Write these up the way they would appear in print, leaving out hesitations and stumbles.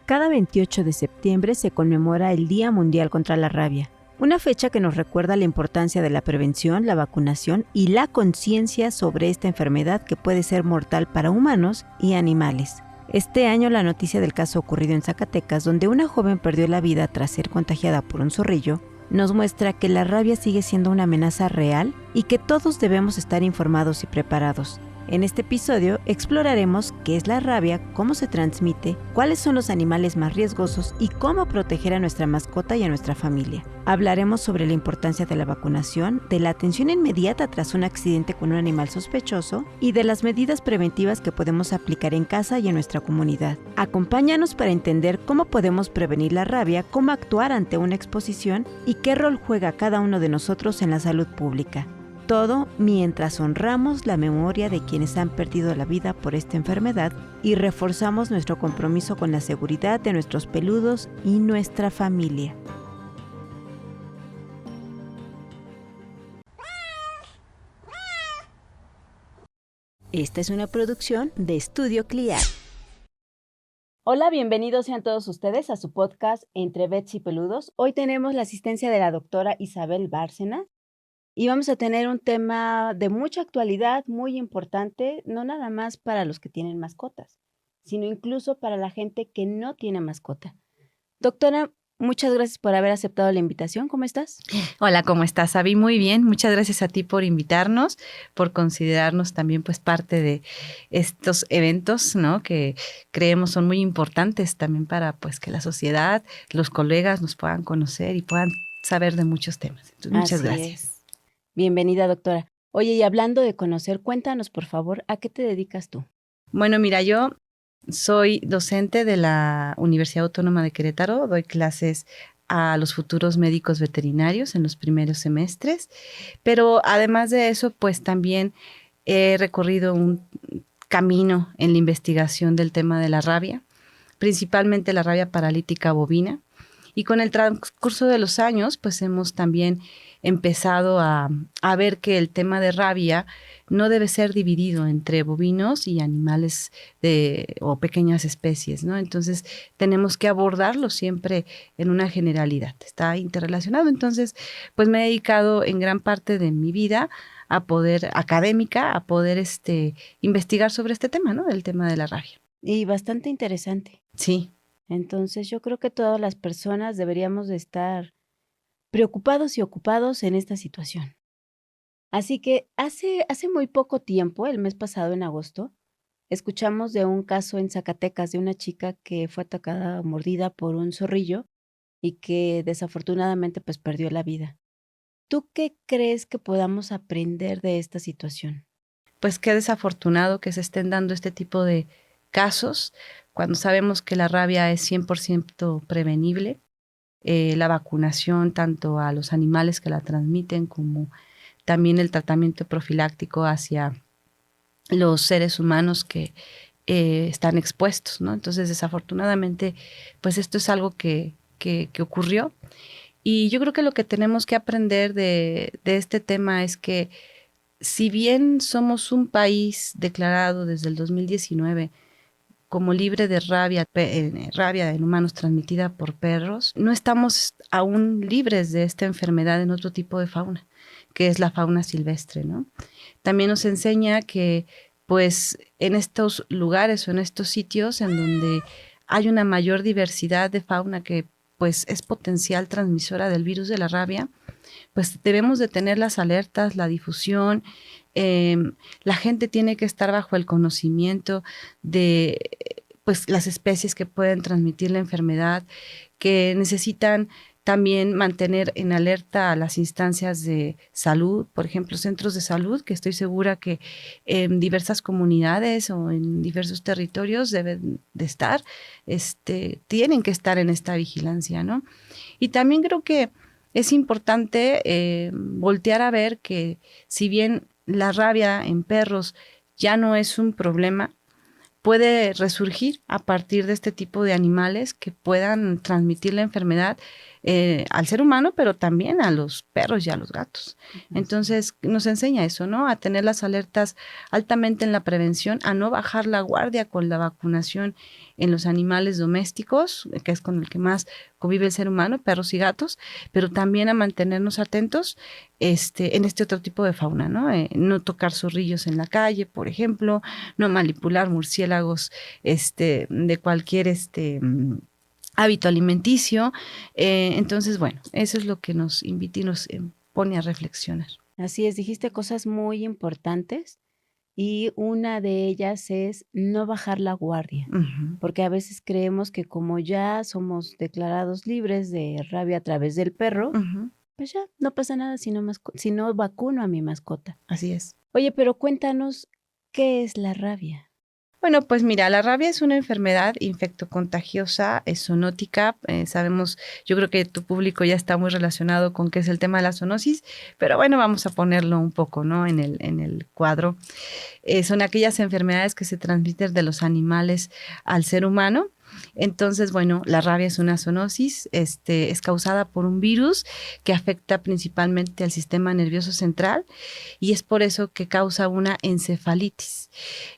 Cada 28 de septiembre se conmemora el Día Mundial contra la Rabia, una fecha que nos recuerda la importancia de la prevención, la vacunación y la conciencia sobre esta enfermedad que puede ser mortal para humanos y animales. Este año la noticia del caso ocurrido en Zacatecas, donde una joven perdió la vida tras ser contagiada por un zorrillo, nos muestra que la rabia sigue siendo una amenaza real y que todos debemos estar informados y preparados. En este episodio exploraremos qué es la rabia, cómo se transmite, cuáles son los animales más riesgosos y cómo proteger a nuestra mascota y a nuestra familia. Hablaremos sobre la importancia de la vacunación, de la atención inmediata tras un accidente con un animal sospechoso y de las medidas preventivas que podemos aplicar en casa y en nuestra comunidad. Acompáñanos para entender cómo podemos prevenir la rabia, cómo actuar ante una exposición y qué rol juega cada uno de nosotros en la salud pública. Todo mientras honramos la memoria de quienes han perdido la vida por esta enfermedad y reforzamos nuestro compromiso con la seguridad de nuestros peludos y nuestra familia. Esta es una producción de Estudio Cliar. Hola, bienvenidos sean todos ustedes a su podcast Entre Vets y Peludos. Hoy tenemos la asistencia de la doctora Isabel Bárcena. Y vamos a tener un tema de mucha actualidad, muy importante, no nada más para los que tienen mascotas, sino incluso para la gente que no tiene mascota. Doctora, muchas gracias por haber aceptado la invitación. ¿Cómo estás? Hola, ¿cómo estás, Abby? Muy bien. Muchas gracias a ti por invitarnos, por considerarnos también pues parte de estos eventos, ¿no? Que creemos son muy importantes también para pues que la sociedad, los colegas nos puedan conocer y puedan saber de muchos temas. Entonces, muchas gracias. Bienvenida, doctora. Oye, y hablando de conocer, cuéntanos, por favor, ¿a qué te dedicas tú? Bueno, mira, yo soy docente de la Universidad Autónoma de Querétaro, doy clases a los futuros médicos veterinarios en los primeros semestres, pero además de eso, pues también he recorrido un camino en la investigación del tema de la rabia, principalmente la rabia paralítica bovina. Y con el transcurso de los años, pues hemos también empezado a ver que el tema de rabia no debe ser dividido entre bovinos y animales o pequeñas especies, ¿no? Entonces, tenemos que abordarlo siempre en una generalidad. Está interrelacionado. Entonces, pues me he dedicado en gran parte de mi vida académica, a poder investigar sobre este tema, ¿no? El tema de la rabia. Y bastante interesante. Sí. Entonces, yo creo que todas las personas deberíamos de estar preocupados y ocupados en esta situación. Así que hace muy poco tiempo, el mes pasado en agosto, escuchamos de un caso en Zacatecas de una chica que fue atacada, mordida por un zorrillo y que desafortunadamente pues perdió la vida. ¿Tú qué crees que podamos aprender de esta situación? Pues qué desafortunado que se estén dando este tipo de casos cuando sabemos que la rabia es 100% prevenible. La vacunación tanto a los animales que la transmiten como también el tratamiento profiláctico hacia los seres humanos que están expuestos, ¿no? Entonces, desafortunadamente, pues esto es algo que ocurrió. Y yo creo que lo que tenemos que aprender de este tema es que si bien somos un país declarado desde el 2019 como libre de rabia en humanos transmitida por perros, no estamos aún libres de esta enfermedad en otro tipo de fauna, que es la fauna silvestre, ¿no? También nos enseña que, pues, en estos lugares o en estos sitios en donde hay una mayor diversidad de fauna que, pues, es potencial transmisora del virus de la rabia, pues debemos de tener las alertas, la difusión. La gente tiene que estar bajo el conocimiento de pues las especies que pueden transmitir la enfermedad, que necesitan también mantener en alerta a las instancias de salud, por ejemplo, centros de salud, que estoy segura que en diversas comunidades o en diversos territorios deben de estar, tienen que estar en esta vigilancia, ¿no? Y también creo que es importante voltear a ver que si bien la rabia en perros ya no es un problema, puede resurgir a partir de este tipo de animales que puedan transmitir la enfermedad al ser humano, pero también a los perros y a los gatos. Entonces nos enseña eso, ¿no? A tener las alertas altamente en la prevención, a no bajar la guardia con la vacunación en los animales domésticos, que es con el que más convive el ser humano, perros y gatos, pero también a mantenernos atentos en este otro tipo de fauna, ¿no? No tocar zorrillos en la calle, por ejemplo, no manipular murciélagos de cualquier hábito alimenticio. Entonces, bueno, eso es lo que nos invita y nos pone a reflexionar. Así es, dijiste cosas muy importantes y una de ellas es no bajar la guardia, porque a veces creemos que como ya somos declarados libres de rabia a través del perro, pues ya no pasa nada si no vacuno a mi mascota. Así es. Oye, pero cuéntanos, ¿qué es la rabia? Bueno, pues mira, la rabia es una enfermedad infectocontagiosa, es zoonótica. Sabemos, yo creo que tu público ya está muy relacionado con qué es el tema de la zoonosis, pero bueno, vamos a ponerlo un poco, ¿no? En el cuadro. Son aquellas enfermedades que se transmiten de los animales al ser humano. Entonces, bueno, la rabia es una zoonosis, es causada por un virus que afecta principalmente al sistema nervioso central y es por eso que causa una encefalitis,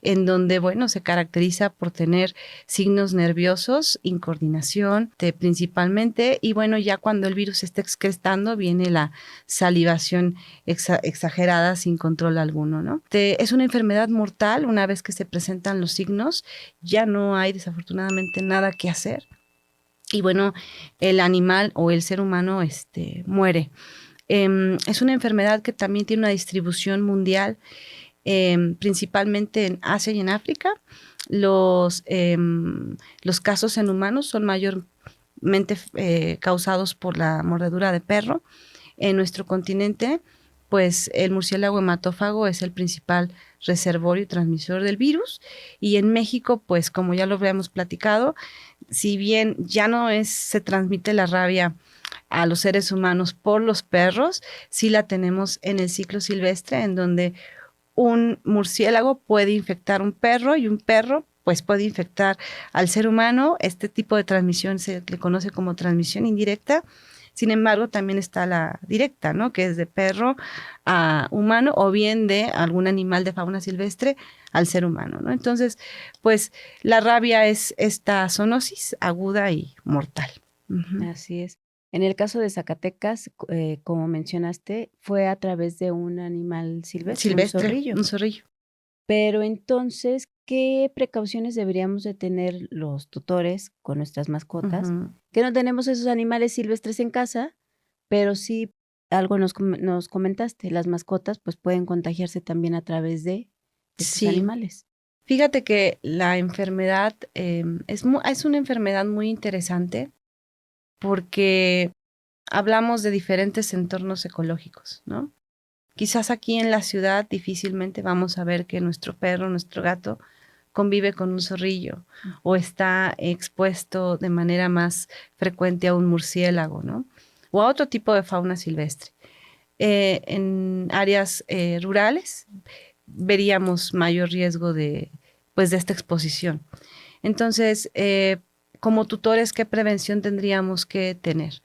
en donde, bueno, se caracteriza por tener signos nerviosos, incoordinación, principalmente, y bueno, ya cuando el virus está excretando viene la salivación exagerada sin control alguno, ¿no? Es una enfermedad mortal. Una vez que se presentan los signos, ya no hay desafortunadamente nada que hacer. Y bueno, el animal o el ser humano muere. Es una enfermedad que también tiene una distribución mundial, principalmente en Asia y en África. Los casos en humanos son mayormente causados por la mordedura de perro. En nuestro continente, pues el murciélago hematófago es el principal reservorio y transmisor del virus. Y en México, pues como ya lo habíamos platicado, si bien ya no se transmite la rabia a los seres humanos por los perros, sí la tenemos en el ciclo silvestre, en donde un murciélago puede infectar un perro y un perro pues puede infectar al ser humano. Este tipo de transmisión se le conoce como transmisión indirecta. Sin embargo, también está la directa, ¿no? Que es de perro a humano o bien de algún animal de fauna silvestre al ser humano, ¿no? Entonces, pues la rabia es esta zoonosis aguda y mortal. Así es. En el caso de Zacatecas, como mencionaste, fue a través de un animal silvestre, un zorrillo. Un zorrillo. Pero entonces, ¿qué precauciones deberíamos de tener los tutores con nuestras mascotas? Que no tenemos esos animales silvestres en casa, pero sí algo nos comentaste, las mascotas pues pueden contagiarse también a través de esos animales. Fíjate que la enfermedad es una enfermedad muy interesante porque hablamos de diferentes entornos ecológicos, ¿no? Quizás aquí en la ciudad difícilmente vamos a ver que nuestro perro, nuestro gato convive con un zorrillo o está expuesto de manera más frecuente a un murciélago, ¿no? O a otro tipo de fauna silvestre. En áreas rurales veríamos mayor riesgo de esta exposición. Entonces, como tutores, ¿qué prevención tendríamos que tener?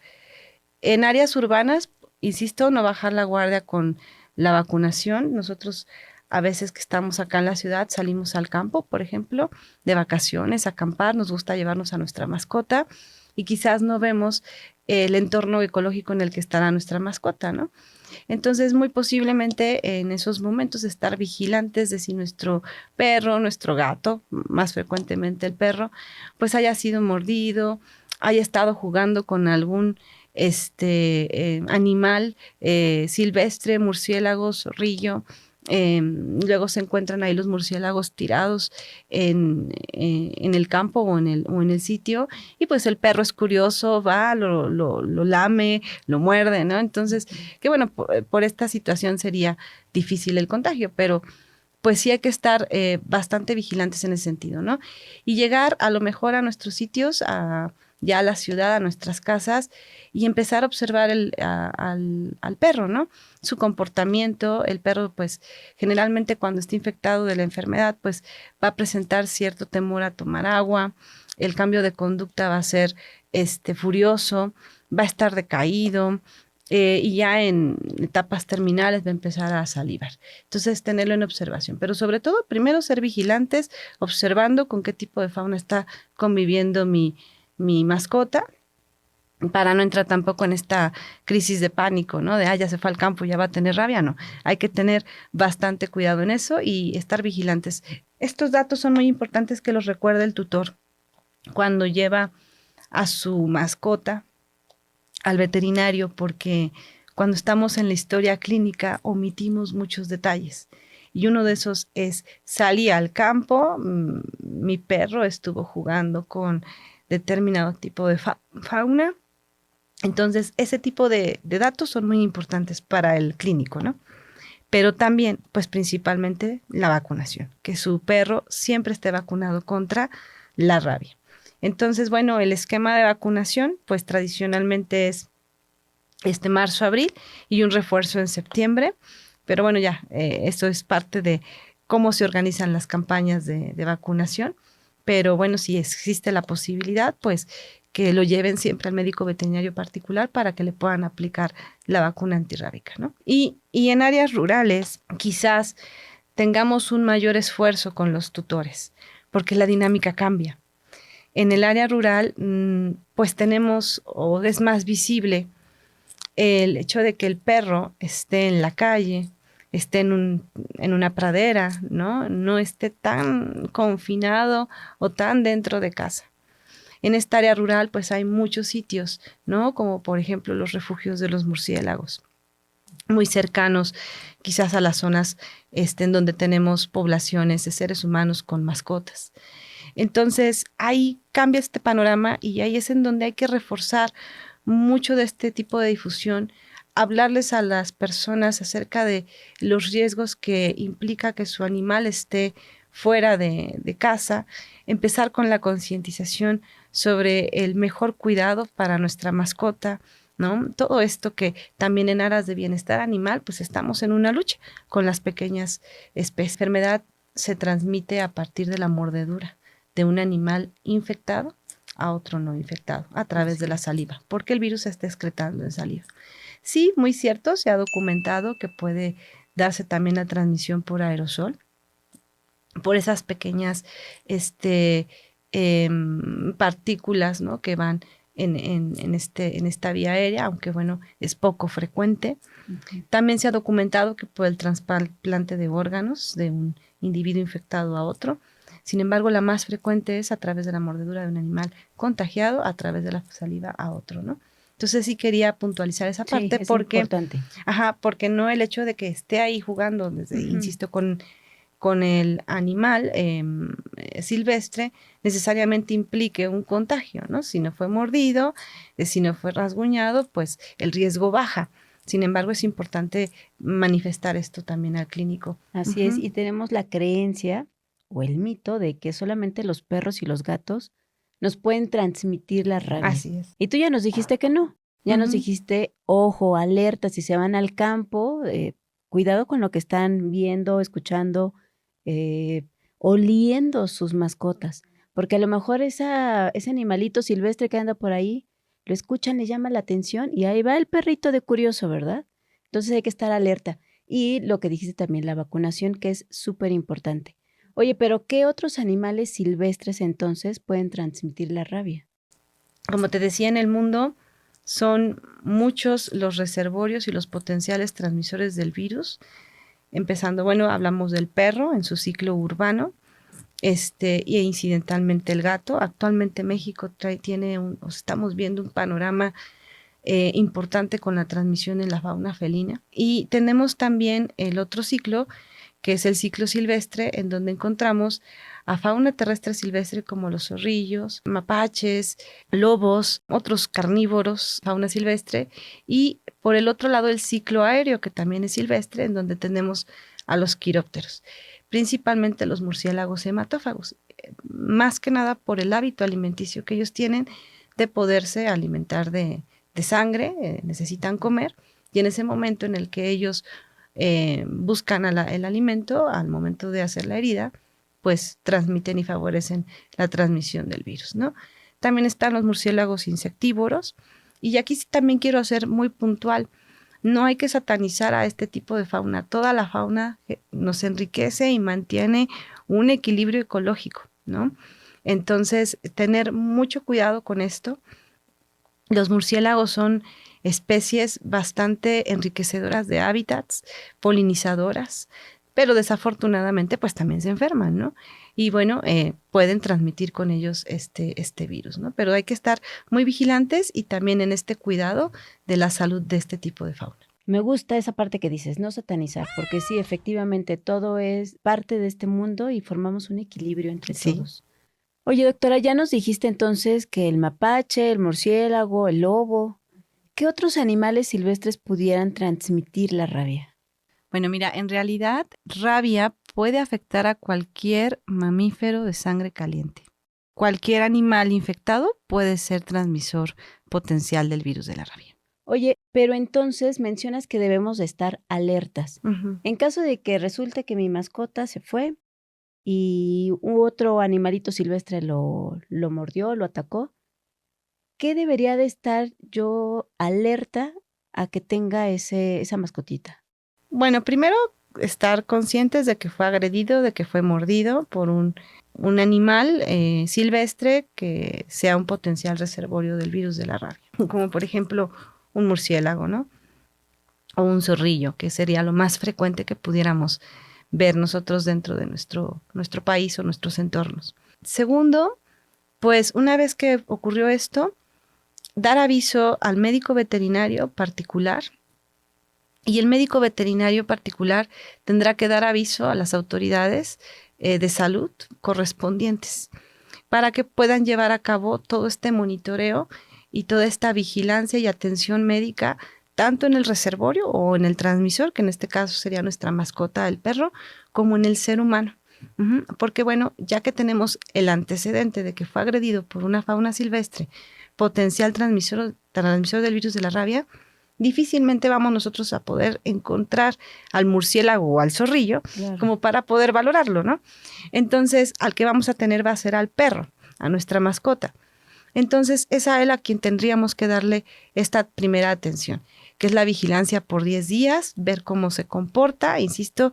En áreas urbanas, insisto, no bajar la guardia con la vacunación. Nosotros a veces que estamos acá en la ciudad salimos al campo, por ejemplo, de vacaciones, a acampar, nos gusta llevarnos a nuestra mascota y quizás no vemos el entorno ecológico en el que estará nuestra mascota, ¿no? Entonces, muy posiblemente en esos momentos estar vigilantes de si nuestro perro, nuestro gato, más frecuentemente el perro, pues haya sido mordido, haya estado jugando con algún animal silvestre, murciélago, zorrillo. Luego se encuentran ahí los murciélagos tirados en el campo o en el sitio y pues el perro es curioso, va, lo lame, lo muerde, ¿no? Entonces, que bueno, por esta situación sería difícil el contagio, pero pues sí hay que estar bastante vigilantes en ese sentido, ¿no? Y llegar a lo mejor a nuestros sitios, ya a la ciudad, a nuestras casas, y empezar a observar al perro, ¿no? Su comportamiento. El perro, pues, generalmente cuando está infectado de la enfermedad, pues, va a presentar cierto temor a tomar agua, el cambio de conducta va a ser furioso, va a estar decaído, y ya en etapas terminales va a empezar a salivar. Entonces, tenerlo en observación. Pero sobre todo, primero ser vigilantes, observando con qué tipo de fauna está conviviendo mi mascota, para no entrar tampoco en esta crisis de pánico, ¿no? De, ya se fue al campo, ya va a tener rabia, no. Hay que tener bastante cuidado en eso y estar vigilantes. Estos datos son muy importantes que los recuerde el tutor cuando lleva a su mascota al veterinario, porque cuando estamos en la historia clínica omitimos muchos detalles. Y uno de esos es, salí al campo, mi perro estuvo jugando con determinado tipo de fauna. Entonces, ese tipo de datos son muy importantes para el clínico, ¿no? Pero también, pues principalmente la vacunación, que su perro siempre esté vacunado contra la rabia. Entonces, bueno, el esquema de vacunación, pues tradicionalmente es marzo-abril y un refuerzo en septiembre. Pero bueno, ya, esto es parte de cómo se organizan las campañas de vacunación. Pero bueno, si existe la posibilidad, pues que lo lleven siempre al médico veterinario particular para que le puedan aplicar la vacuna antirrábica, ¿no? Y en áreas rurales, quizás tengamos un mayor esfuerzo con los tutores, porque la dinámica cambia. En el área rural, pues tenemos, o es más visible, el hecho de que el perro esté en la calle, esté en una pradera, ¿no? No esté tan confinado o tan dentro de casa. En esta área rural, pues hay muchos sitios, ¿no? Como por ejemplo los refugios de los murciélagos, muy cercanos quizás a las zonas en donde tenemos poblaciones de seres humanos con mascotas. Entonces, ahí cambia este panorama y ahí es en donde hay que reforzar mucho de este tipo de difusión, hablarles a las personas acerca de los riesgos que implica que su animal esté fuera de casa, empezar con la concientización sobre el mejor cuidado para nuestra mascota, ¿no? Todo esto que también en aras de bienestar animal, pues estamos en una lucha con las pequeñas especies. La enfermedad se transmite a partir de la mordedura de un animal infectado a otro no infectado a través de la saliva, porque el virus se está excretando en saliva. Sí, muy cierto, se ha documentado que puede darse también la transmisión por aerosol, por esas pequeñas partículas, ¿no? Que van en esta vía aérea, aunque bueno, es poco frecuente. Okay. También se ha documentado que por el trasplante de órganos de un individuo infectado a otro. Sin embargo, la más frecuente es a través de la mordedura de un animal contagiado a través de la saliva a otro, ¿no? Entonces sí quería puntualizar esa parte, es importante. Porque no el hecho de que esté ahí jugando, insisto, con el animal silvestre necesariamente implique un contagio, ¿no? Si no fue mordido, si no fue rasguñado, pues el riesgo baja. Sin embargo, es importante manifestar esto también al clínico. Así es, y tenemos la creencia o el mito de que solamente los perros y los gatos nos pueden transmitir la rabia. Así es. Y tú ya nos dijiste que no. Ya nos dijiste, ojo, alerta, si se van al campo, cuidado con lo que están viendo, escuchando, oliendo sus mascotas. Porque a lo mejor ese animalito silvestre que anda por ahí, lo escuchan, le llama la atención y ahí va el perrito de curioso, ¿verdad? Entonces hay que estar alerta. Y lo que dijiste también, la vacunación, que es súper importante. Oye, pero ¿qué otros animales silvestres entonces pueden transmitir la rabia? Como te decía, en el mundo son muchos los reservorios y los potenciales transmisores del virus. Empezando, bueno, hablamos del perro en su ciclo urbano, y incidentalmente el gato. Actualmente México estamos viendo un panorama importante con la transmisión en la fauna felina. Y tenemos también el otro ciclo, que es el ciclo silvestre, en donde encontramos a fauna terrestre silvestre como los zorrillos, mapaches, lobos, otros carnívoros, fauna silvestre, y por el otro lado el ciclo aéreo, que también es silvestre, en donde tenemos a los quirópteros, principalmente los murciélagos hematófagos, más que nada por el hábito alimenticio que ellos tienen de poderse alimentar de sangre, necesitan comer, y en ese momento en el que ellos buscan el alimento, al momento de hacer la herida, pues transmiten y favorecen la transmisión del virus, ¿no? También están los murciélagos insectívoros, Y aquí sí también quiero ser muy puntual. No hay que satanizar a este tipo de fauna. Toda la fauna nos enriquece y mantiene un equilibrio ecológico, ¿no? Entonces, tener mucho cuidado con esto. Los murciélagos son especies bastante enriquecedoras de hábitats, polinizadoras, pero desafortunadamente pues también se enferman, ¿no? Y bueno, pueden transmitir con ellos este virus, ¿no? Pero hay que estar muy vigilantes y también en este cuidado de la salud de este tipo de fauna. Me gusta esa parte que dices, no satanizar, porque sí, efectivamente, todo es parte de este mundo y formamos un equilibrio entre Sí. todos. Oye, doctora, ya nos dijiste entonces que el mapache, el murciélago, el lobo, ¿qué otros animales silvestres pudieran transmitir la rabia? Bueno, mira, en realidad, rabia puede afectar a cualquier mamífero de sangre caliente. Cualquier animal infectado puede ser transmisor potencial del virus de la rabia. Oye, pero entonces mencionas que debemos de estar alertas. En caso de que resulte que mi mascota se fue y otro animalito silvestre lo mordió, lo atacó, ¿qué debería de estar yo alerta a que tenga esa mascotita? Bueno, primero estar conscientes de que fue agredido, de que fue mordido por un animal silvestre que sea un potencial reservorio del virus de la rabia, como por ejemplo un murciélago, ¿no? O un zorrillo, que sería lo más frecuente que pudiéramos ver nosotros dentro de nuestro país o nuestros entornos. Segundo, pues una vez que ocurrió esto, dar aviso al médico veterinario particular. Y el médico veterinario particular tendrá que dar aviso a las autoridades de salud correspondientes para que puedan llevar a cabo todo este monitoreo y toda esta vigilancia y atención médica, tanto en el reservorio o en el transmisor, que en este caso sería nuestra mascota, el perro, como en el ser humano. Porque bueno, ya que tenemos el antecedente de que fue agredido por una fauna silvestre, potencial transmisor del virus de la rabia, difícilmente vamos nosotros a poder encontrar al murciélago o al zorrillo como para poder valorarlo, ¿no? Entonces, al que vamos a tener va a ser al perro, a nuestra mascota. Entonces, es a él a quien tendríamos que darle esta primera atención, que es la vigilancia por 10 días, ver cómo se comporta, insisto,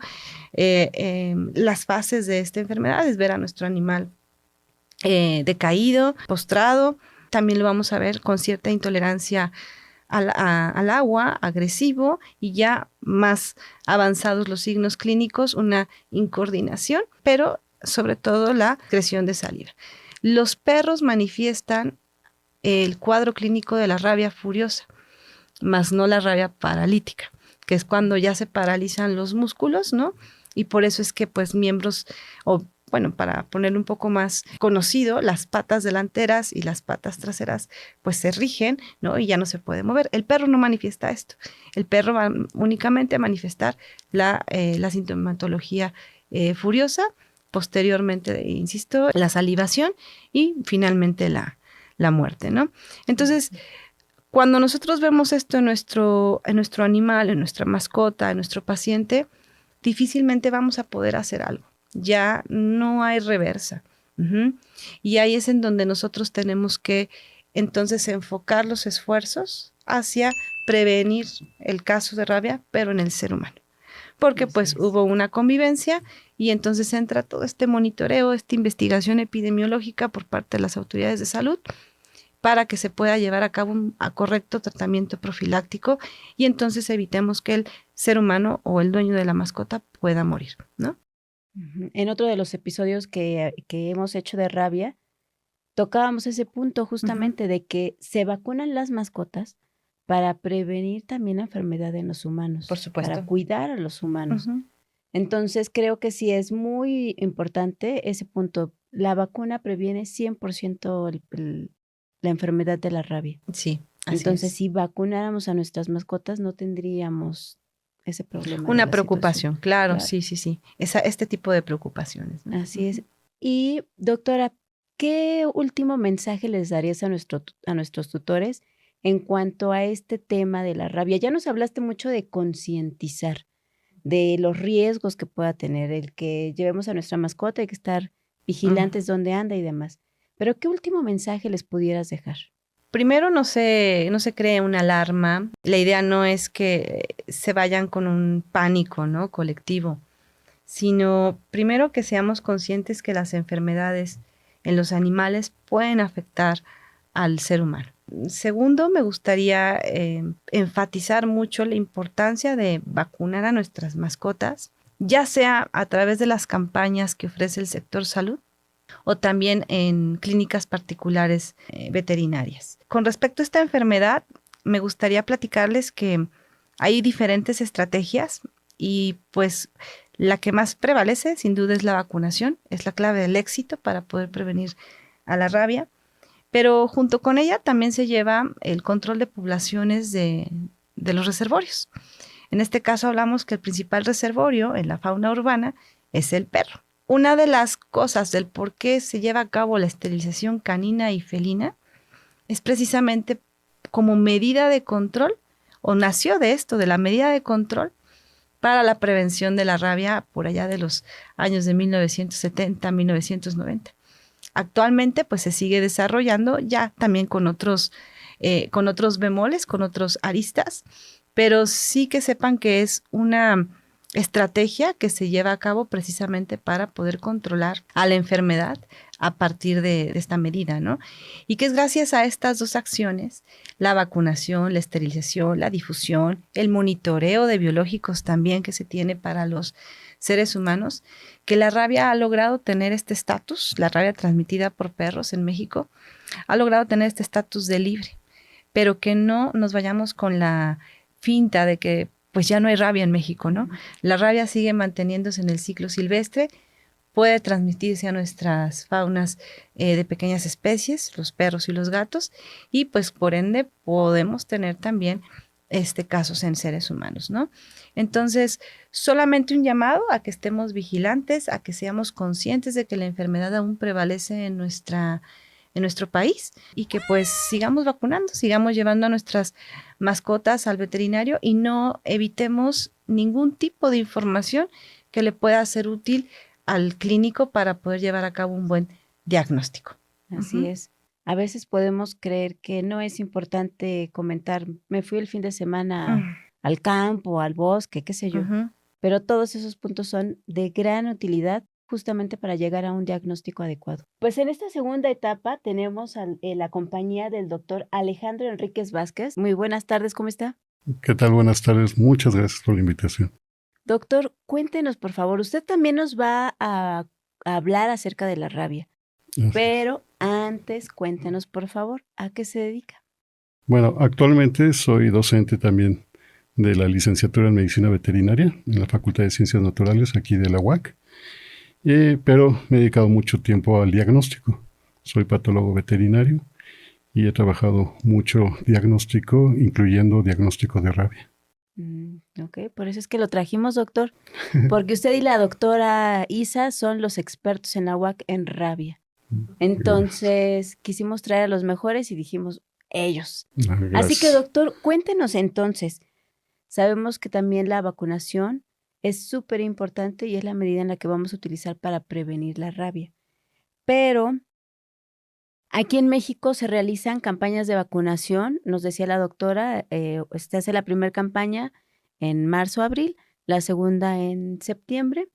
las fases de esta enfermedad es ver a nuestro animal decaído, postrado, también lo vamos a ver con cierta intolerancia al agua, agresivo, y ya más avanzados los signos clínicos, una incoordinación, pero sobre todo la secreción de saliva. Los perros manifiestan el cuadro clínico de la rabia furiosa, más no la rabia paralítica, que es cuando ya se paralizan los músculos, ¿no? Y por eso es que pues miembros o bueno, para ponerlo un poco más conocido, las patas delanteras y las patas traseras pues se rigen, ¿no? Y ya no se puede mover. El perro no manifiesta esto. El perro va únicamente a manifestar la sintomatología furiosa, posteriormente, insisto, la salivación y finalmente la muerte, ¿no? Entonces, cuando nosotros vemos esto en nuestro animal, en nuestra mascota, en nuestro paciente, difícilmente vamos a poder hacer algo. Ya no hay reversa. Y ahí es en donde nosotros tenemos que entonces enfocar los esfuerzos hacia prevenir el caso de rabia, pero en el ser humano. Porque pues hubo una convivencia y entonces entra todo este monitoreo, esta investigación epidemiológica por parte de las autoridades de salud para que se pueda llevar a cabo un correcto tratamiento profiláctico y entonces evitemos que el ser humano o el dueño de la mascota pueda morir, ¿no? En otro de los episodios que hemos hecho de rabia, tocábamos ese punto justamente de que se vacunan las mascotas para prevenir también la enfermedad en los humanos. Por supuesto. Para cuidar a los humanos. Entonces, creo que sí es muy importante ese punto. La vacuna previene 100% la enfermedad de la rabia. Sí, así Entonces, es. si vacunáramos a nuestras mascotas, no tendríamos ese problema. Una preocupación, claro, sí. Este tipo de preocupaciones, ¿no? Así es. Y, doctora, ¿qué último mensaje les darías a nuestros tutores en cuanto a este tema de la rabia? Ya nos hablaste mucho de concientizar, de los riesgos que pueda tener el que llevemos a nuestra mascota, hay que estar vigilantes donde anda y demás. Pero, ¿qué último mensaje les pudieras dejar? Primero, no se cree una alarma. La idea no es que se vayan con un pánico, ¿no? Colectivo, sino primero que seamos conscientes que las enfermedades en los animales pueden afectar al ser humano. Segundo, me gustaría enfatizar mucho la importancia de vacunar a nuestras mascotas, ya sea a través de las campañas que ofrece el sector salud o también en clínicas particulares veterinarias. Con respecto a esta enfermedad, me gustaría platicarles que hay diferentes estrategias y pues la que más prevalece sin duda es la vacunación, es la clave del éxito para poder prevenir a la rabia, pero junto con ella también se lleva el control de poblaciones de los reservorios. En este caso hablamos que el principal reservorio en la fauna urbana es el perro. Una de las cosas del por qué se lleva a cabo la esterilización canina y felina es precisamente como medida de control, o nació de esto, de la medida de control para la prevención de la rabia por allá de los años de 1970, 1990. Actualmente pues se sigue desarrollando ya también con otros bemoles, con otros aristas, pero sí que sepan que es una estrategia que se lleva a cabo precisamente para poder controlar a la enfermedad a partir de esta medida, ¿no? Y que es gracias a estas dos acciones, la vacunación, la esterilización, la difusión, el monitoreo de biológicos también que se tiene para los seres humanos, que la rabia ha logrado tener este estatus, la rabia transmitida por perros en México, ha logrado tener este estatus de libre, pero que no nos vayamos con la finta de que pues ya no hay rabia en México, ¿no? La rabia sigue manteniéndose en el ciclo silvestre, puede transmitirse a nuestras faunas de pequeñas especies, los perros y los gatos, y pues por ende podemos tener también casos en seres humanos, ¿no? Entonces, solamente un llamado a que estemos vigilantes, a que seamos conscientes de que la enfermedad aún prevalece en nuestro país y que pues sigamos vacunando, sigamos llevando a nuestras mascotas al veterinario y no evitemos ningún tipo de información que le pueda ser útil al clínico para poder llevar a cabo un buen diagnóstico. Así es. A veces podemos creer que no es importante comentar, me fui el fin de semana al campo, al bosque, qué sé yo, pero todos esos puntos son de gran utilidad justamente para llegar a un diagnóstico adecuado. Pues en esta segunda etapa tenemos la compañía del doctor Alejandro Enríquez Vázquez. Muy buenas tardes, ¿cómo está? ¿Qué tal? Buenas tardes. Muchas gracias por la invitación. Doctor, cuéntenos por favor, usted también nos va a hablar acerca de la rabia, pero antes cuéntenos por favor, ¿a qué se dedica? Bueno, actualmente soy docente también de la licenciatura en Medicina Veterinaria en la Facultad de Ciencias Naturales aquí de la UAC, pero me he dedicado mucho tiempo al diagnóstico. Soy patólogo veterinario y he trabajado mucho diagnóstico, incluyendo diagnóstico de rabia. Ok, por eso es que lo trajimos, doctor, porque usted y la doctora Isa son los expertos en la UAC en rabia. Entonces quisimos traer a los mejores y dijimos ellos. Así que, doctor, cuéntenos entonces. Sabemos que también la vacunación es súper importante y es la medida en la que vamos a utilizar para prevenir la rabia. Pero aquí en México se realizan campañas de vacunación, nos decía la doctora, se hace la primera campaña en marzo, abril, la segunda en septiembre.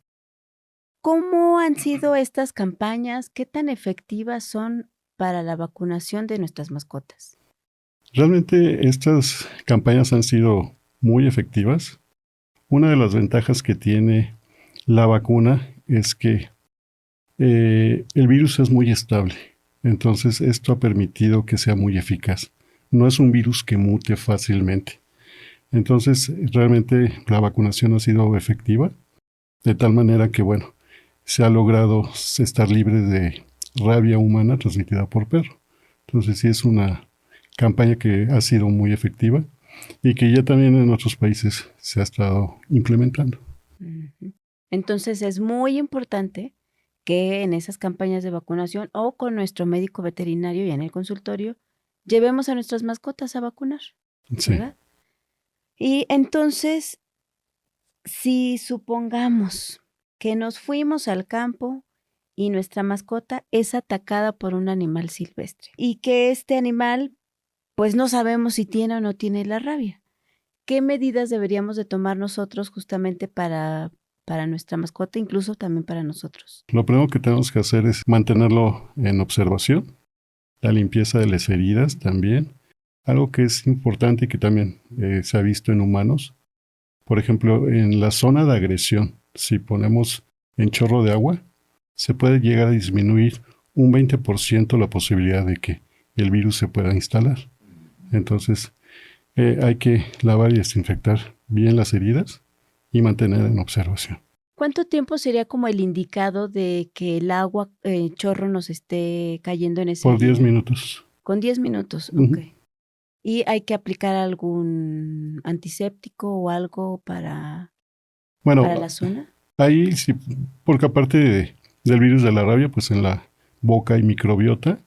¿Cómo han sido estas campañas? ¿Qué tan efectivas son para la vacunación de nuestras mascotas? Realmente estas campañas han sido muy efectivas. Una de las ventajas que tiene la vacuna es que el virus es muy estable. Entonces esto ha permitido que sea muy eficaz. No es un virus que mute fácilmente. Entonces realmente la vacunación ha sido efectiva, de tal manera que, bueno, se ha logrado estar libre de rabia humana transmitida por perro. Entonces sí es una campaña que ha sido muy efectiva y que ya también en otros países se ha estado implementando. Entonces es muy importante que en esas campañas de vacunación o con nuestro médico veterinario y en el consultorio llevemos a nuestras mascotas a vacunar, ¿verdad? Sí. Y entonces, si supongamos que nos fuimos al campo y nuestra mascota es atacada por un animal silvestre y que este animal pues no sabemos si tiene o no tiene la rabia. ¿Qué medidas deberíamos de tomar nosotros justamente para nuestra mascota, incluso también para nosotros? Lo primero que tenemos que hacer es mantenerlo en observación, la limpieza de las heridas también. Algo que es importante y que también se ha visto en humanos, por ejemplo, en la zona de agresión, si ponemos en chorro de agua, se puede llegar a disminuir un 20% la posibilidad de que el virus se pueda instalar. Entonces, hay que lavar y desinfectar bien las heridas y mantener en observación. ¿Cuánto tiempo sería como el indicado de que el agua chorro nos esté cayendo en ese Por 10 día? minutos. Con 10 minutos, Ujú. ok. ¿Y hay que aplicar algún antiséptico o algo para la Bueno, zona? ahí sí, porque aparte del virus de la rabia, pues en la boca hay microbiota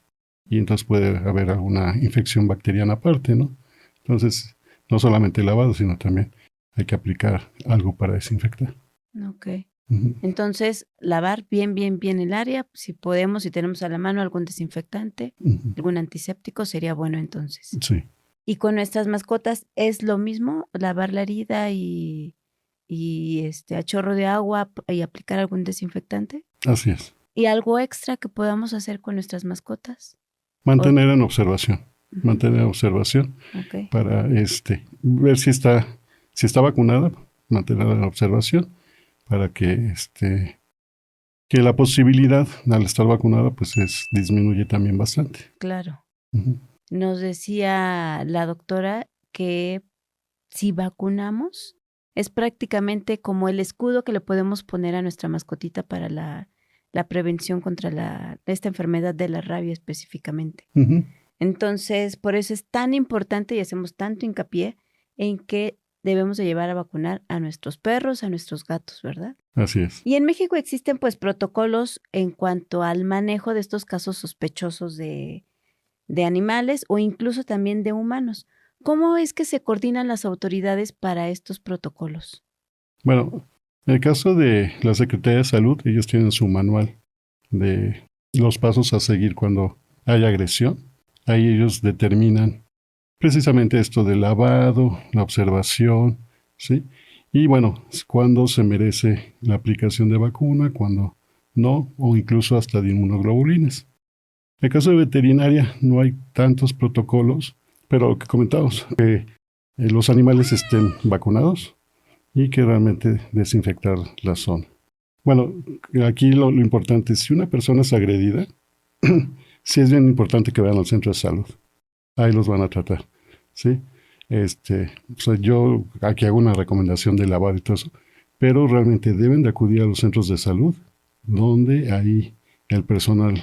y entonces puede haber alguna infección bacteriana aparte, ¿no? Entonces, no solamente lavado, sino también hay que aplicar algo para desinfectar. Ok. Ujú, Entonces, lavar bien el área. Si podemos, si tenemos a la mano algún desinfectante, ujú. algún antiséptico, sería bueno entonces. Sí, ¿Y con nuestras mascotas es lo mismo? Lavar la herida y a chorro de agua y aplicar algún desinfectante. así es. ¿Y algo extra que podamos hacer con nuestras mascotas? Mantener en observación, Ujú. mantener en observación Ok. para ver si está vacunada, mantenerla en observación para que la posibilidad al estar vacunada pues disminuye también bastante. Claro. Ujú. Nos decía la doctora que si vacunamos es prácticamente como el escudo que le podemos poner a nuestra mascotita para la prevención contra esta enfermedad de la rabia específicamente. Ujú. Entonces, por eso es tan importante y hacemos tanto hincapié en que debemos de llevar a vacunar a nuestros perros, a nuestros gatos, ¿verdad? Así es. Y en México existen pues protocolos en cuanto al manejo de estos casos sospechosos de animales o incluso también de humanos. ¿Cómo es que se coordinan las autoridades para estos protocolos? Bueno, en el caso de la Secretaría de Salud, ellos tienen su manual de los pasos a seguir cuando hay agresión. Ahí ellos determinan precisamente esto del lavado, la observación, ¿sí? Y bueno, cuándo se merece la aplicación de vacuna, cuándo no, o incluso hasta de inmunoglobulinas. En el caso de veterinaria no hay tantos protocolos, pero lo que comentamos, que los animales estén vacunados y que realmente desinfectar la zona. Bueno, aquí lo importante es si una persona es agredida, sí es bien importante que vayan al centro de salud. Ahí los van a tratar, ¿sí? O sea, yo aquí hago una recomendación de lavado y todo eso, pero realmente deben de acudir a los centros de salud, donde ahí el personal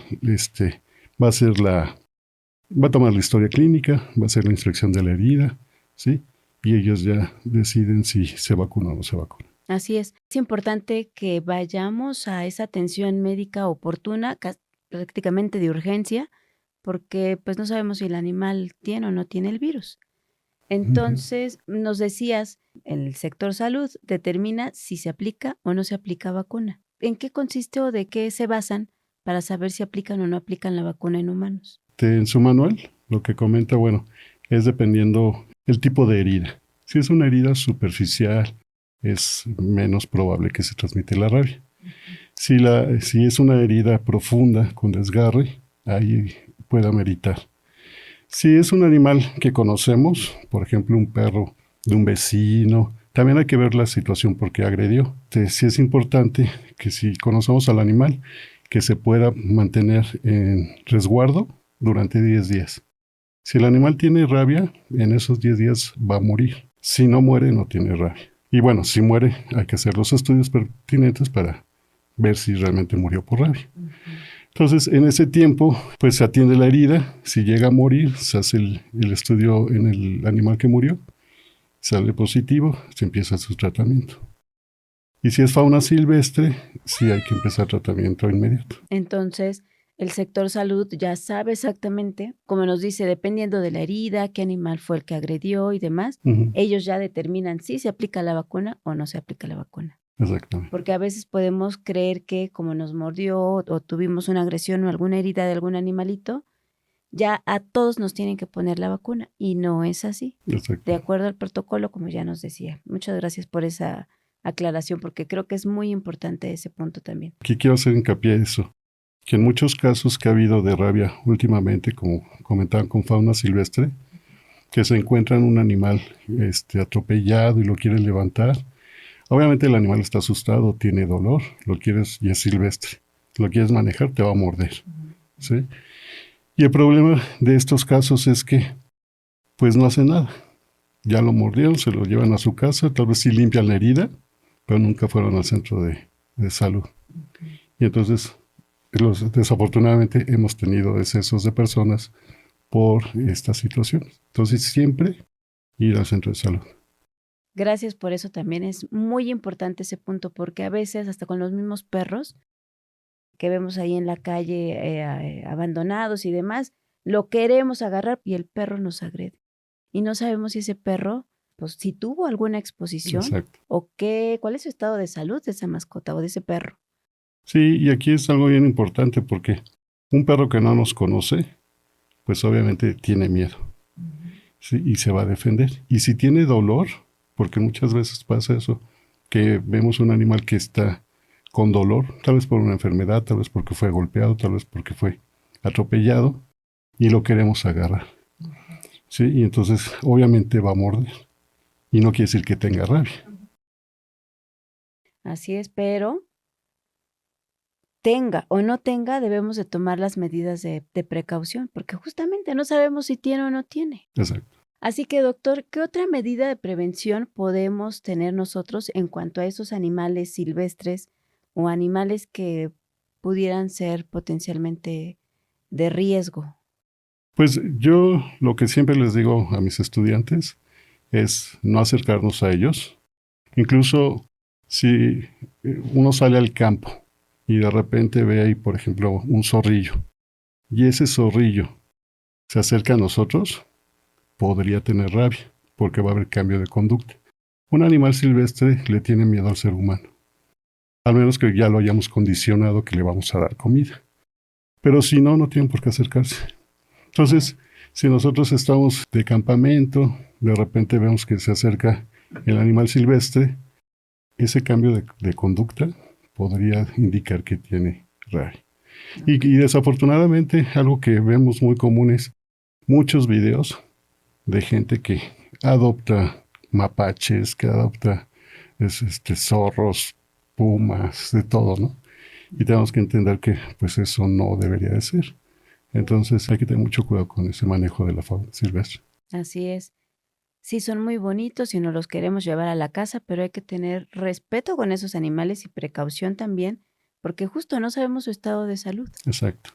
va a hacer va a tomar la historia clínica, va a hacer la inspección de la herida, ¿sí? Y ellos ya deciden si se vacuna o no se vacuna. Así es. Es importante que vayamos a esa atención médica oportuna, prácticamente de urgencia, porque pues no sabemos si el animal tiene o no tiene el virus. Entonces, nos decías, el sector salud determina si se aplica o no se aplica vacuna. ¿En qué consiste o de qué se basan para saber si aplican o no aplican la vacuna en humanos? En su manual, lo que comenta, bueno, es dependiendo el tipo de herida. Si es una herida superficial, es menos probable que se transmite la rabia. Si es una herida profunda con desgarre, ahí puede ameritar. Si es un animal que conocemos, por ejemplo, un perro de un vecino, también hay que ver la situación por qué agredió. Sí es importante que si conocemos al animal, que se pueda mantener en resguardo durante 10 días. Si el animal tiene rabia, en esos 10 días va a morir. Si no muere, no tiene rabia. Y bueno, si muere, hay que hacer los estudios pertinentes para ver si realmente murió por rabia. Entonces, en ese tiempo, pues se atiende la herida. Si llega a morir, se hace el estudio en el animal que murió. Sale positivo, se empieza su tratamiento. Y si es fauna silvestre, sí hay que empezar tratamiento inmediato. Entonces, el sector salud ya sabe exactamente, como nos dice, dependiendo de la herida, qué animal fue el que agredió y demás, ellos ya determinan si se aplica la vacuna o no se aplica la vacuna. Exactamente. Porque a veces podemos creer que como nos mordió o tuvimos una agresión o alguna herida de algún animalito, ya a todos nos tienen que poner la vacuna y no es así, Exacto. de acuerdo al protocolo, como ya nos decía. Muchas gracias por esa aclaración, porque creo que es muy importante ese punto también. Aquí quiero hacer hincapié en eso, que en muchos casos que ha habido de rabia últimamente, como comentaban con fauna silvestre, que se encuentran un animal atropellado y lo quieren levantar. Obviamente el animal está asustado, tiene dolor, lo quieres y es silvestre. Lo quieres manejar, te va a morder. ¿Sí? Y el problema de estos casos es que pues no hace nada. Ya lo mordieron, se lo llevan a su casa, tal vez sí limpian la herida, pero nunca fueron al centro de salud. Y entonces, desafortunadamente, hemos tenido decesos de personas por esta situación. Entonces, siempre ir al centro de salud. Gracias por eso también. Es muy importante ese punto, porque a veces hasta con los mismos perros que vemos ahí en la calle abandonados y demás, lo queremos agarrar y el perro nos agrede. Y no sabemos si ese perro, pues si tuvo alguna exposición. Exacto. O cuál es su estado de salud de esa mascota o de ese perro. Sí, y aquí es algo bien importante porque un perro que no nos conoce, pues obviamente tiene miedo. ¿Sí? Y se va a defender. Y si tiene dolor, porque muchas veces pasa eso, que vemos un animal que está con dolor, tal vez por una enfermedad, tal vez porque fue golpeado, tal vez porque fue atropellado, y lo queremos agarrar. ¿Sí? Y entonces obviamente va a morder. Y no quiere decir que tenga rabia. Así es, pero tenga o no tenga, debemos de tomar las medidas de precaución, porque justamente no sabemos si tiene o no tiene. Exacto. Así que, doctor, ¿qué otra medida de prevención podemos tener nosotros en cuanto a esos animales silvestres o animales que pudieran ser potencialmente de riesgo? Pues yo lo que siempre les digo a mis estudiantes es no acercarnos a ellos. Incluso si uno sale al campo y de repente ve ahí, por ejemplo, un zorrillo, y ese zorrillo se acerca a nosotros, podría tener rabia, porque va a haber cambio de conducta. Un animal silvestre le tiene miedo al ser humano, al menos que ya lo hayamos condicionado que le vamos a dar comida. Pero si no, no tienen por qué acercarse. Entonces, si nosotros estamos de campamento, de repente vemos que se acerca el animal silvestre, ese cambio de conducta podría indicar que tiene rabia. Y desafortunadamente, algo que vemos muy común es muchos videos de gente que adopta mapaches, que adopta zorros, pumas, de todo, ¿no? Y tenemos que entender que pues eso no debería de ser. Entonces hay que tener mucho cuidado con ese manejo de la fauna silvestre. Así es. Sí, son muy bonitos y nos los queremos llevar a la casa, pero hay que tener respeto con esos animales y precaución también, porque justo no sabemos su estado de salud. Exacto.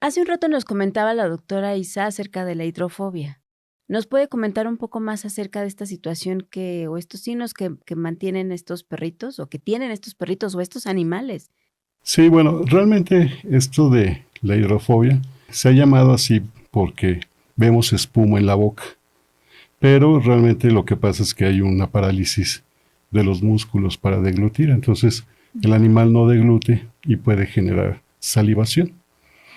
Hace un rato nos comentaba la doctora Isa acerca de la hidrofobia. ¿Nos puede comentar un poco más acerca de esta situación o estos signos que mantienen estos perritos o que tienen estos perritos o estos animales? Sí, bueno, realmente esto de la hidrofobia se ha llamado así porque vemos espuma en la boca, pero realmente lo que pasa es que hay una parálisis de los músculos para deglutir, entonces el animal no deglute y puede generar salivación.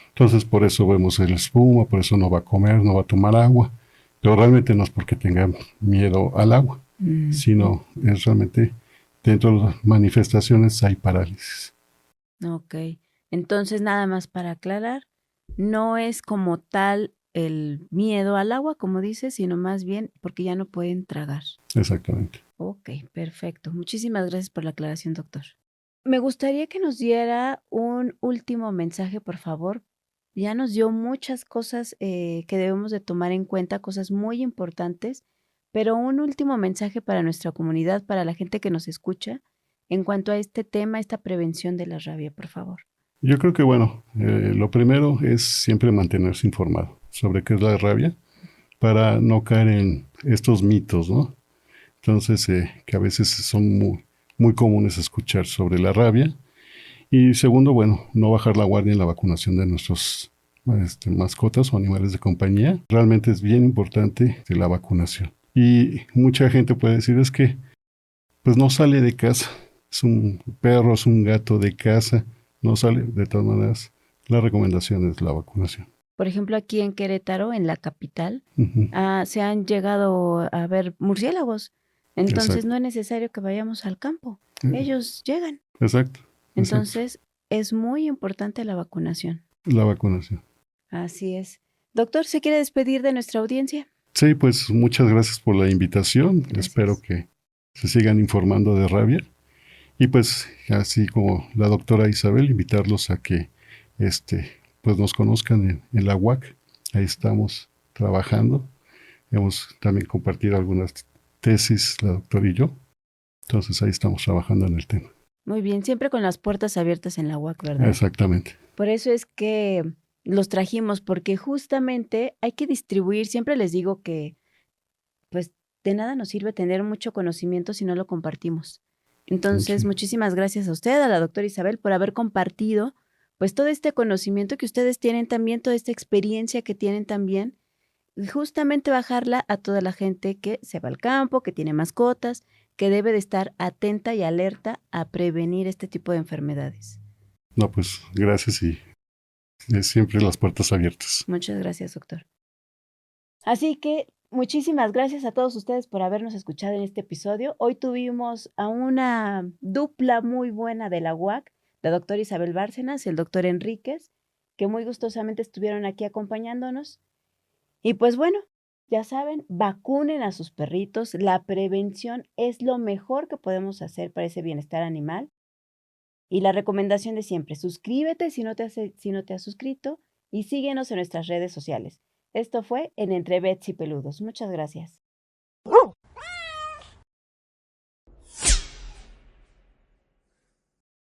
Entonces por eso vemos el espuma, por eso no va a comer, no va a tomar agua, pero realmente no es porque tenga miedo al agua, sino es realmente dentro de las manifestaciones hay parálisis. Ok, entonces nada más para aclarar, no es como tal el miedo al agua, como dices, sino más bien porque ya no pueden tragar. Exactamente. Ok, perfecto. Muchísimas gracias por la aclaración, doctor. Me gustaría que nos diera un último mensaje, por favor. Ya nos dio muchas cosas que debemos de tomar en cuenta, cosas muy importantes, pero un último mensaje para nuestra comunidad, para la gente que nos escucha, en cuanto a este tema, esta prevención de la rabia, por favor. Yo creo que, bueno, lo primero es siempre mantenerse informado sobre qué es la rabia para no caer en estos mitos, ¿no? Entonces, que a veces son muy, muy comunes escuchar sobre la rabia. Y segundo, bueno, no bajar la guardia en la vacunación de nuestros mascotas o animales de compañía. Realmente es bien importante la vacunación. Y mucha gente puede decir, es que pues no sale de casa. Es un perro, es un gato de casa, no sale. De todas maneras, la recomendación es la vacunación. Por ejemplo, aquí en Querétaro, en la capital, Ujú. se han llegado a ver murciélagos. Entonces Exacto. no es necesario que vayamos al campo. Ellos llegan. Exacto. Entonces es muy importante la vacunación. La vacunación. Así es. Doctor, ¿se quiere despedir de nuestra audiencia? Sí, pues muchas gracias por la invitación. Gracias. Espero que se sigan informando de rabia. Y pues, así como la doctora Isabel, invitarlos a que pues nos conozcan en la UAC. Ahí estamos trabajando. Hemos también compartido algunas tesis, la doctora y yo. Entonces ahí estamos trabajando en el tema. Muy bien, siempre con las puertas abiertas en la UAC, ¿verdad? Exactamente. Por eso es que los trajimos, porque justamente hay que distribuir. Siempre les digo que, pues, de nada nos sirve tener mucho conocimiento si no lo compartimos. Entonces, Sí. muchísimas gracias a usted, a la doctora Isabel, por haber compartido, pues, todo este conocimiento que ustedes tienen también, toda esta experiencia que tienen también, y justamente bajarla a toda la gente que se va al campo, que tiene mascotas, que debe de estar atenta y alerta a prevenir este tipo de enfermedades. No, pues gracias y siempre las puertas abiertas. Muchas gracias, doctor. Así que muchísimas gracias a todos ustedes por habernos escuchado en este episodio. Hoy tuvimos a una dupla muy buena de la UAC, la doctora Isabel Bárcenas y el doctor Enríquez, que muy gustosamente estuvieron aquí acompañándonos. Y pues bueno, ya saben, vacunen a sus perritos. La prevención es lo mejor que podemos hacer para ese bienestar animal. Y la recomendación de siempre, suscríbete si no te has suscrito y síguenos en nuestras redes sociales. Esto fue en Entre Vets y Peludos. Muchas gracias.